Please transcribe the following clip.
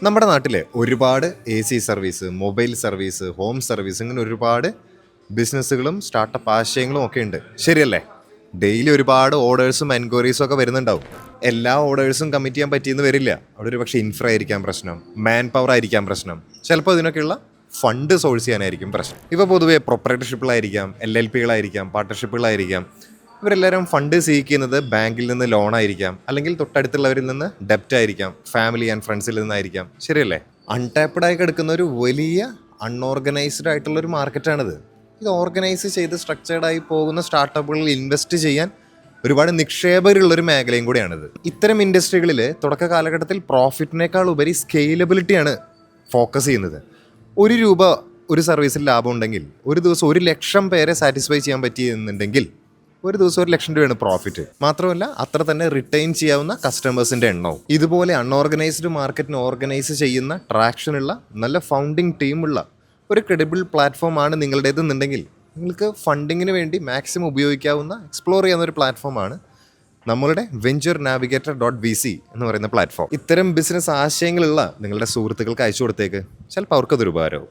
നമ്മുടെ നാട്ടിൽ ഒരുപാട് AC service, mobile service, home service ഇങ്ങനെ ഒരുപാട് ബിസിനസ്സുകളും സ്റ്റാർട്ടപ്പ് ആശയങ്ങളും ഒക്കെ ഉണ്ട്. ശരിയല്ലേ? ഡെയിലി ഒരുപാട് ഓർഡേഴ്സും എൻക്വയറീസും ഒക്കെ വരുന്നുണ്ടാവും. എല്ലാ ഓർഡേഴ്സും കമ്മിറ്റ് ചെയ്യാൻ പറ്റിയെന്ന് വരില്ല. അവിടെ ഒരു പക്ഷേ ഇൻഫ്ര ആയിരിക്കാം പ്രശ്നം, മാൻ പവർ ആയിരിക്കാം പ്രശ്നം, ചിലപ്പോൾ ഇതിനൊക്കെയുള്ള ഫണ്ട് സോഴ്സ് ചെയ്യാനായിരിക്കും പ്രശ്നം. ഇവ പൊതുവെ പ്രൊപ്പറേറ്റർഷിപ്പുകളായിരിക്കാം, LLPകളായിരിക്കാം, പാർട്ട്ണർഷിപ്പുകളായിരിക്കാം. ഇവരെല്ലാവരും ഫണ്ട് സീക്ക് ചെയ്യുന്നത് ബാങ്കിൽ നിന്ന് ലോൺ ആയിരിക്കാം, അല്ലെങ്കിൽ തൊട്ടടുത്തുള്ളവരിൽ നിന്ന് ഡെപ്റ്റ് ആയിരിക്കാം, ഫാമിലി ആൻഡ് ഫ്രണ്ട്സിൽ നിന്നായിരിക്കാം. ശരിയല്ലേ? അൺടാപ്ഡ് ആയി കിടക്കുന്ന ഒരു വലിയ അൺഓർഗനൈസ്ഡ് ആയിട്ടുള്ള ഒരു മാർക്കറ്റാണിത്. ഇത് ഓർഗനൈസ് ചെയ്ത് സ്ട്രക്ചേർഡായി പോകുന്ന സ്റ്റാർട്ടപ്പുകളിൽ ഇൻവെസ്റ്റ് ചെയ്യാൻ ഒരുപാട് നിക്ഷേപകരുള്ളൊരു മേഖലയും കൂടിയാണിത്. ഇത്തരം ഇൻഡസ്ട്രികളിൽ തുടക്ക കാലഘട്ടത്തിൽ പ്രോഫിറ്റിനേക്കാൾ ഉപരി സ്കെയിലബിലിറ്റിയാണ് ഫോക്കസ് ചെയ്യുന്നത്. ₹1 ഒരു സർവീസിൽ ലാഭം ഉണ്ടെങ്കിൽ ഒരു ദിവസം 1,00,000 പേരെ സാറ്റിസ്ഫൈ ചെയ്യാൻ പറ്റിയെന്നുണ്ടെങ്കിൽ ഒരു ദിവസം ₹1,00,000 പ്രോഫിറ്റ്. മാത്രമല്ല അത്ര തന്നെ റിട്ടൈൻ ചെയ്യാവുന്ന കസ്റ്റമേഴ്സിൻ്റെ എണ്ണവും. ഇതുപോലെ അൺഓർഗനൈസ്ഡ് മാർക്കറ്റിന് ഓർഗനൈസ് ചെയ്യുന്ന ട്രാക്ഷനുള്ള നല്ല ഫൗണ്ടിങ് ടീമുള്ള ഒരു ക്രെഡിബിൾ പ്ലാറ്റ്ഫോമാണ് നിങ്ങളുടേതെന്നുണ്ടെങ്കിൽ നിങ്ങൾക്ക് ഫണ്ടിങ്ങിന് വേണ്ടി മാക്സിമം ഉപയോഗിക്കാവുന്ന എക്സ്പ്ലോർ ചെയ്യാവുന്ന ഒരു പ്ലാറ്റ്ഫോമാണ് നമ്മളുടെ venturenavigator.vc എന്ന് പറയുന്ന പ്ലാറ്റ്ഫോം. ഇത്തരം ബിസിനസ് ആശയങ്ങളുള്ള നിങ്ങളുടെ സുഹൃത്തുക്കൾക്ക് അയച്ചു കൊടുത്തേക്ക്. ചിലപ്പോൾ അവർക്കതൊരു ഉപകാരമാവും.